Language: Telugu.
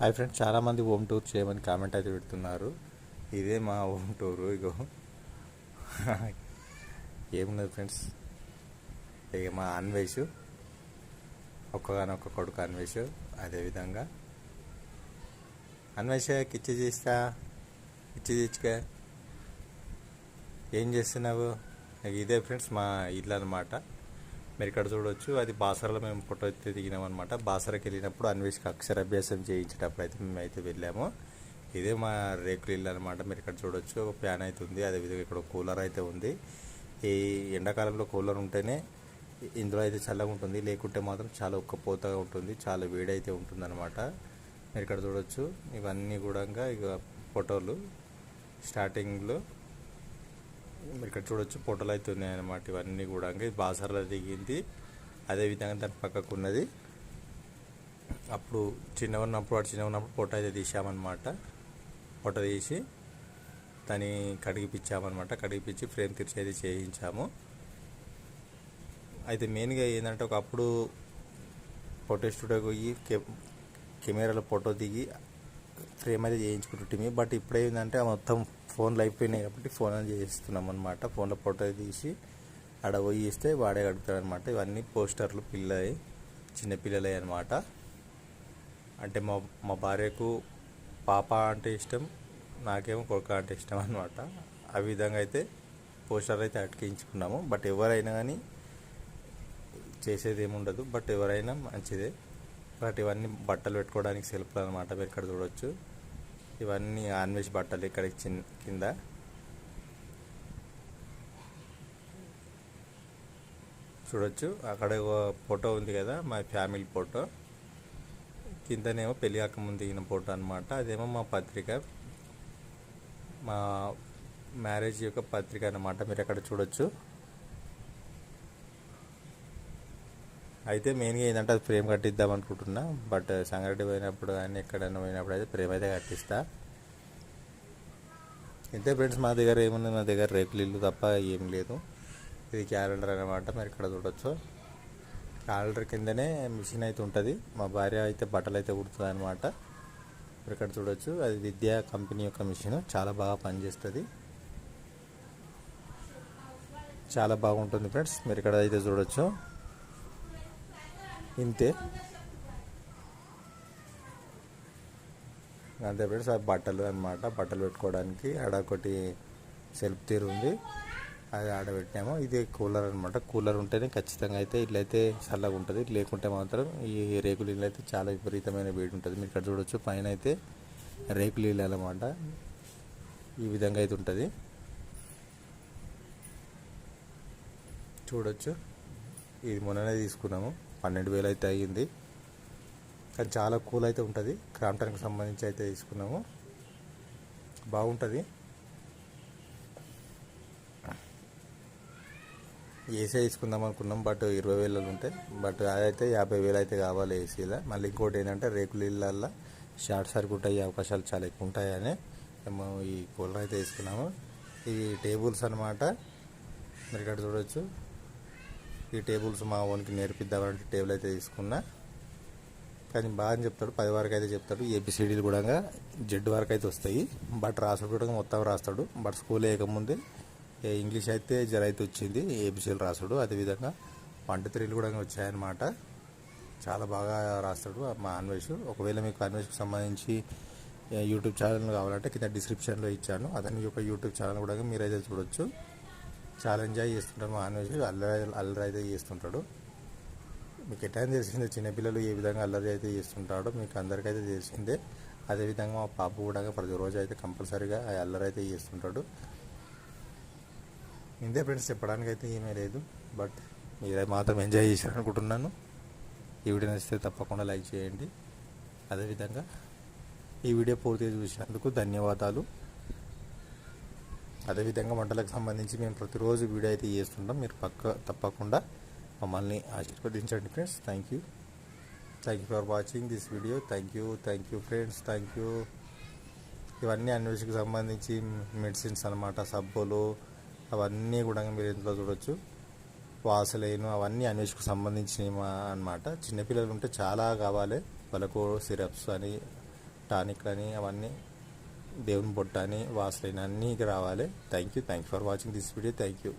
హాయ్ ఫ్రెండ్స్, చాలామంది హోమ్ టూర్ చేయమని కామెంట్ అయితే పెడుతున్నారు. ఇదే మా హోమ్ టూరు. ఇగో ఏమున్నది ఫ్రెండ్స్, ఇక మా అన్వేష్, ఒక్కగానొక్క కొడుకు అన్వేష్. అదేవిధంగా అన్వేష్ కిచ్చి తీస్తా, కిచ్చి తీర్చుకే, ఏం చేస్తున్నావు? ఇదే ఫ్రెండ్స్ మా ఇల్లు అనమాట. మీరు ఇక్కడ చూడవచ్చు, అది బాసరలో మేము ఫోటో అయితే దిగినాం అనమాట. బాసరకి వెళ్ళినప్పుడు అన్వేష్కి అక్షరాభ్యాసం చేయించేటప్పుడు అయితే మేమైతే వెళ్ళాము. ఇదే మా రేకులు ఇల్లు అనమాట. మీరు ఇక్కడ చూడవచ్చు, ఒక ఫ్యాన్ అయితే ఉంది, అదేవిధంగా ఇక్కడ కూలర్ అయితే ఉంది. ఈ ఎండాకాలంలో కూలర్ ఉంటేనే ఇందులో అయితే చల్లగా ఉంటుంది, లేకుంటే మాత్రం చాలా ఉక్కపోతగా ఉంటుంది, చాలా వేడి అయితే ఉంటుంది అనమాట. మీరు ఇక్కడ చూడవచ్చు, ఇవన్నీ కూడా ఇక ఫోటోలు స్టార్టింగ్లో మీరు ఇక్కడ చూడొచ్చు, ఫోటోలు అయితే ఉన్నాయన్నమాట. ఇవన్నీ కూడా బాసర్లో దిగింది. అదేవిధంగా దాని పక్కకు ఉన్నది అప్పుడు చిన్నగా ఉన్నప్పుడు ఫోటో అయితే తీసామన్నమాట. ఫోటో తీసి దాన్ని కడిగిపించామన్నమాట. కడిగిపించి ఫ్రేమ్ తెరిచి అయితే చేయించాము. అయితే మెయిన్గా ఏంటంటే, ఒకప్పుడు ఫోటో స్టూడియోకి పోయి కెమెరాలో ఫోటో దిగి ఫ్రేమ్ అయితే చేయించుకుంటుంటే, బట్ ఇప్పుడు ఏంటంటే మొత్తం ఫోన్లు అయిపోయినాయి కాబట్టి ఫోన్ అని చేయిస్తున్నాం అనమాట. ఫోన్లో ఫోటో తీసి ఆడ పోయి ఇస్తే వాడే అడుగుతాడు అనమాట. ఇవన్నీ పోస్టర్లు చిన్నపిల్లలే అనమాట. అంటే మా భార్యకు పాప అంటే ఇష్టం, నాకేమో కొడుకు అంటే ఇష్టం అనమాట. ఆ విధంగా అయితే పోస్టర్ అయితే అతికించుకున్నాము. బట్ ఎవరైనా కానీ చేసేది ఏముండదు, బట్ ఎవరైనా మంచిదే. బట్ ఇవన్నీ బట్టలు పెట్టుకోవడానికి సెల్ఫ్లు అనమాట. మీరు ఇక్కడ చూడవచ్చు, ఇవన్నీ అన్వేష్ బట్టలు. ఇక్కడ కింద చూడొచ్చు, అక్కడ ఫోటో ఉంది కదా, మా ఫ్యామిలీ ఫోటో. కిందనేమో పెళ్లి కాకముందు దిగిన ఫోటో అనమాట. అదేమో మా పత్రిక, మా మ్యారేజ్ యొక్క పత్రిక అనమాట. మీరు అక్కడ చూడొచ్చు. అయితే మెయిన్గా ఏంటంటే, అది ఫ్రేమ్ కట్టిద్దాం అనుకుంటున్నా, బట్ సంగారెడ్డి పోయినప్పుడు కానీ ఎక్కడైనా పోయినప్పుడు అయితే ఫ్రేమ్ అయితే కట్టిస్తా. ఇంతే ఫ్రెండ్స్, మా దగ్గర ఏముంది, మా దగ్గర రేకులు ఇల్లు తప్ప ఏం లేదు. ఇది క్యాలెండర్ అనమాట. మీరు ఇక్కడ చూడొచ్చు, క్యాలెండర్ కిందనే మిషన్ అయితే ఉంటుంది. మా భార్య అయితే బట్టలు అయితే కుడుతుంది అనమాట. మీరు ఇక్కడ చూడొచ్చు, అది విద్యా కంపెనీ యొక్క మిషన్. చాలా బాగా పనిచేస్తుంది, చాలా బాగుంటుంది ఫ్రెండ్స్. మీరు ఇక్కడ అయితే చూడొచ్చు. ఇంతే, అంతే ఫ్రెండ్స్. ఆ బట్టలు అనమాట, బట్టలు పెట్టుకోవడానికి ఆడ ఒకటి సెల్ఫ్ తీరు ఉంది, అది ఆడబెట్టినాము. ఇది కూలర్ అనమాట. కూలర్ ఉంటేనే ఖచ్చితంగా అయితే ఇల్లు అయితే చల్లగా ఉంటుంది, లేకుంటే మాత్రం ఈ రేకులు ఇల్లు అయితే చాలా విపరీతమైన వేడి ఉంటుంది. మీరు ఇక్కడ చూడొచ్చు, పైన అయితే రేకులు ఇల్లు అనమాట. ఈ విధంగా అయితే ఉంటుంది, చూడొచ్చు. ఇది మొన్ననే తీసుకున్నాము, 12,000 అయితే అయ్యింది. కానీ చాలా కూల్ అయితే ఉంటుంది. క్రాంప్టన్కి సంబంధించి అయితే తీసుకున్నాము, బాగుంటుంది. ఏసీ తీసుకుందాం అనుకున్నాం, బట్ 20,000 ఉంటాయి. బట్ అదైతే 50,000 అయితే కావాలి ఏసీలో. మళ్ళీ ఇంకోటి ఏంటంటే, రేకుల ఇళ్ళల్లో షార్ట్ సర్క్యూట్ అయ్యే అవకాశాలు చాలా ఎక్కువ ఉంటాయని మేము ఈ కూలర్ అయితే తీసుకున్నాము. ఇవి టేబుల్స్ అనమాట. మీరు ఇక్కడ చూడవచ్చు, ఈ టేబుల్స్ మా ఓన్కి నేర్పిద్దామంటే టేబుల్ అయితే తీసుకున్నా. కానీ బాగా అని చెప్తాడు, 10 వరకు అయితే చెప్తాడు. ఏబిసిడీలు కూడా జెడ్ వరకు అయితే వస్తాయి, బట్ రాసుడు కూడా మొత్తం రాస్తాడు. బట్ స్కూల్ వేయకముందే ఇంగ్లీష్ అయితే జర అయితే వచ్చింది, ఏబిసిడీలు రాసుడు. అదేవిధంగా 1 to 3 కూడా వచ్చాయన్నమాట. చాలా బాగా రాస్తాడు మా అన్వేష్. ఒకవేళ మీకు అన్వేష్కి సంబంధించి యూట్యూబ్ ఛానల్ కావాలంటే కింద డిస్క్రిప్షన్లో ఇచ్చాను, అతని యొక్క యూట్యూబ్ ఛానల్ కూడా మీరైతే చూడొచ్చు. చాలా ఎంజాయ్ చేస్తుంటాడు మా అన్వేష్, అల్లరి అయితే చేస్తుంటాడు. మీకు ఎట్లా తెలిసిందే, చిన్నపిల్లలు ఏ విధంగా అల్లరి అయితే చేస్తుంటాడో మీకు అందరికైతే తెలిసిందే. అదేవిధంగా మా పాప కూడా ప్రతిరోజు అయితే కంపల్సరీగా అల్లరి అయితే చేస్తుంటాడు. ఇంతే ఫ్రెండ్స్, చెప్పడానికి అయితే ఏమీ లేదు, బట్ మీరే మాత్రం ఎంజాయ్ చేశారనుకుంటున్నాను. ఈ వీడియో నచ్చితే తప్పకుండా లైక్ చేయండి. అదేవిధంగా ఈ వీడియో పూర్తిగా చూసినందుకు ధన్యవాదాలు. అదేవిధంగా వంటలకు సంబంధించి మేము ప్రతిరోజు వీడియో అయితే చేస్తుంటాం, మీరు తప్పకుండా మమ్మల్ని ఆశీర్వదించండి friends. Thank you for watching this video. Thank you friends, thank you. ఇవన్నీ అన్వేషణకు సంబంధించి మెడిసిన్స్ అనమాట, సబ్బులు అవన్నీ కూడా మీరు ఇంట్లో చూడొచ్చు. వాసలైన్ అవన్నీ అన్వేషణకు సంబంధించినవి అనమాట. చిన్నపిల్లలు ఉంటే చాలా కావాలి వాళ్ళకు, సిరప్స్ అని టానిక్లని అవన్నీ దేవుని బొట్ట అని వాసలైన అన్నీ రావాలి. Thank you for watching this video. Thank you.